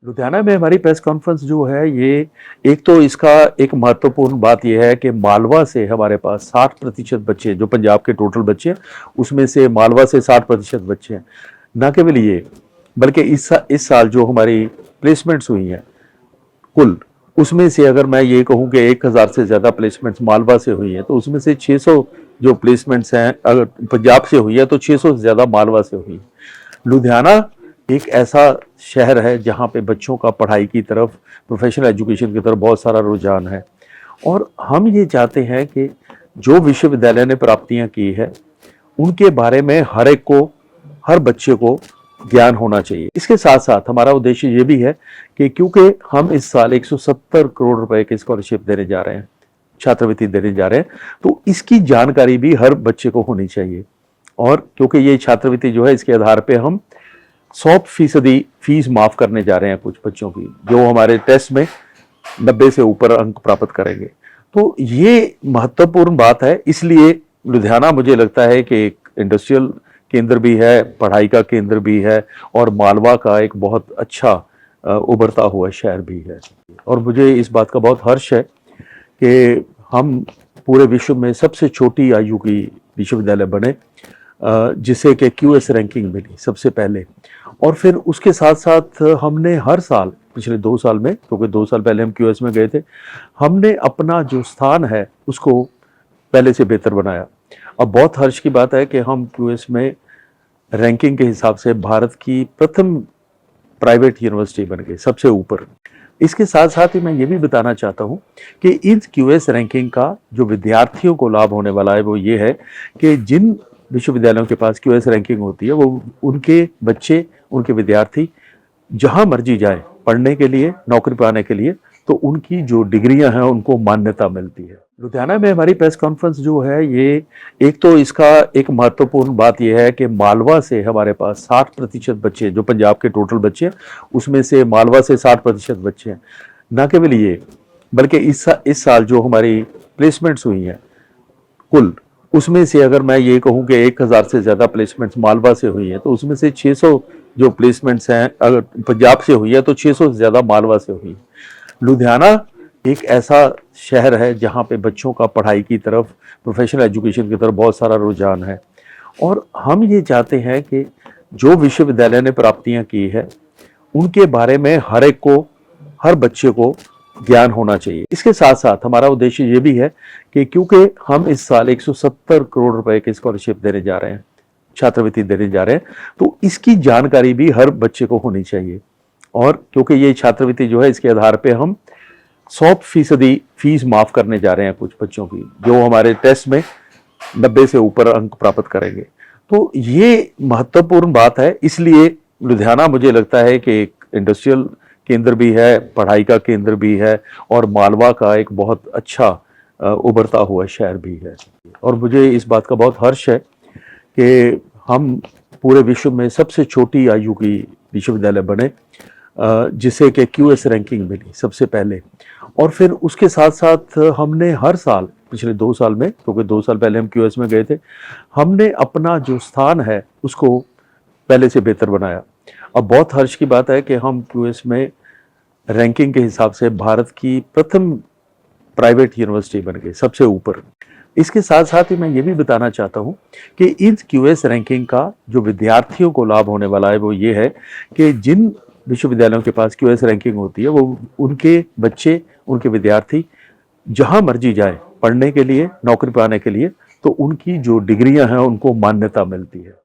लुधियाना में हमारी press conference जो है ये एक तो इसका एक महत्वपूर्ण बात यह है कि मालवा से हमारे पास 60% बच्चे जो पंजाब के टोटल बच्चे हैं उसमें से मालवा से 60% बच्चे हैं। न केवल ये बल्कि इस साल जो हमारी प्लेसमेंट्स हुई हैं कुल उसमें से अगर मैं ये कहूँ कि 1000 से ज़्यादा प्लेसमेंट्स मालवा से हुई हैं तो उसमें से 600 जो प्लेसमेंट्स हैं अगर पंजाब से हुई है तो 600 से ज़्यादा मालवा से हुई। लुधियाना एक ऐसा शहर है जहाँ पे बच्चों का पढ़ाई की तरफ प्रोफेशनल एजुकेशन की तरफ बहुत सारा रुझान है और हम ये चाहते हैं कि जो विश्वविद्यालय ने प्राप्तियां की है उनके बारे में हर एक को हर बच्चे को ज्ञान होना चाहिए। इसके साथ साथ हमारा उद्देश्य ये भी है कि क्योंकि हम इस साल 170 करोड़ रुपए की स्कॉलरशिप देने जा रहे हैं, छात्रवृत्ति देने जा रहे हैं, तो इसकी जानकारी भी हर बच्चे को होनी चाहिए। और क्योंकि ये छात्रवृत्ति जो है इसके आधार पे हम 100% फीस माफ करने जा रहे हैं कुछ बच्चों की जो हमारे टेस्ट में 90 से ऊपर अंक प्राप्त करेंगे। तो ये महत्वपूर्ण बात है, इसलिए लुधियाना मुझे लगता है कि एक इंडस्ट्रियल केंद्र भी है, पढ़ाई का केंद्र भी है और मालवा का एक बहुत अच्छा उभरता हुआ शहर भी है। और मुझे इस बात का बहुत हर्ष है कि हम पूरे विश्व में सबसे छोटी आयु की विश्वविद्यालय बने जिसे कि क्यूएस रैंकिंग मिली सबसे पहले। और फिर उसके साथ साथ हमने हर साल पिछले 2 साल में, क्योंकि 2 साल पहले हम क्यूएस में गए थे, हमने अपना जो स्थान है उसको पहले से बेहतर बनाया। अब बहुत हर्ष की बात है कि हम क्यूएस में रैंकिंग के हिसाब से भारत की प्रथम प्राइवेट यूनिवर्सिटी बन गई, सबसे ऊपर। इसके साथ साथ ही मैं ये भी बताना चाहता हूँ कि इस क्यूएस रैंकिंग का जो विद्यार्थियों को लाभ होने वाला है वो ये है कि जिन विश्वविद्यालयों के पास क्यूएस रैंकिंग होती है वो उनके बच्चे, उनके विद्यार्थी जहां मर्जी जाए पढ़ने के लिए, नौकरी पाने के लिए, तो उनकी जो डिग्रियां हैं उनको मान्यता मिलती है। लुधियाना में हमारी प्रेस कॉन्फ्रेंस जो है ये एक तो इसका एक महत्वपूर्ण बात यह है कि मालवा से हमारे पास 60% बच्चे जो पंजाब के टोटल बच्चे हैं उसमें से मालवा से 60% बच्चे हैं। न केवल ये बल्कि इस साल जो हमारी प्लेसमेंट्स हुई हैं कुल उसमें से अगर मैं ये कहूँ कि 1000 से ज़्यादा प्लेसमेंट्स मालवा से हुई हैं तो उसमें से 600 जो प्लेसमेंट्स हैं अगर पंजाब से हुई है तो 600 से ज़्यादा मालवा से हुई। लुधियाना एक ऐसा शहर है जहाँ पे बच्चों का पढ़ाई की तरफ प्रोफेशनल एजुकेशन की तरफ बहुत सारा रुझान है और हम ये चाहते हैं कि जो विश्वविद्यालय ने प्राप्तियां की है उनके बारे में हर एक को हर बच्चे को ज्ञान होना चाहिए। इसके साथ साथ हमारा उद्देश्य ये भी है कि क्योंकि हम इस साल 170 करोड़ रुपए की स्कॉलरशिप देने जा रहे हैं, छात्रवृत्ति देने जा रहे हैं, तो इसकी जानकारी भी हर बच्चे को होनी चाहिए। और क्योंकि ये छात्रवृत्ति जो है इसके आधार पे हम 100% फीस माफ करने जा रहे हैं कुछ बच्चों की जो हमारे टेस्ट में 90 से ऊपर अंक प्राप्त करेंगे। तो ये महत्वपूर्ण बात है, इसलिए लुधियाना मुझे लगता है कि एक इंडस्ट्रियल केंद्र भी है, पढ़ाई का केंद्र भी है और मालवा का एक बहुत अच्छा उभरता हुआ शहर भी है। और मुझे इस बात का बहुत हर्ष है कि हम पूरे विश्व में सबसे छोटी आयु की विश्वविद्यालय बने जिसे कि क्यूएस रैंकिंग मिली सबसे पहले। और फिर उसके साथ साथ हमने हर साल पिछले 2 साल में, क्योंकि 2 साल पहले हम क्यूएस में गए थे, हमने अपना जो स्थान है उसको पहले से बेहतर बनाया। अब बहुत हर्ष की बात है कि हम क्यूएस में रैंकिंग के हिसाब से भारत की प्रथम प्राइवेट यूनिवर्सिटी बन गई, सबसे ऊपर। इसके साथ साथ ही मैं ये भी बताना चाहता हूँ कि इस क्यूएस रैंकिंग का जो विद्यार्थियों को लाभ होने वाला है वो ये है कि जिन विश्वविद्यालयों के पास क्यूएस रैंकिंग होती है वो उनके बच्चे, उनके विद्यार्थी जहां मर्जी जाए पढ़ने के लिए, नौकरी पाने के लिए, तो उनकी जो डिग्रियां हैं उनको मान्यता मिलती है।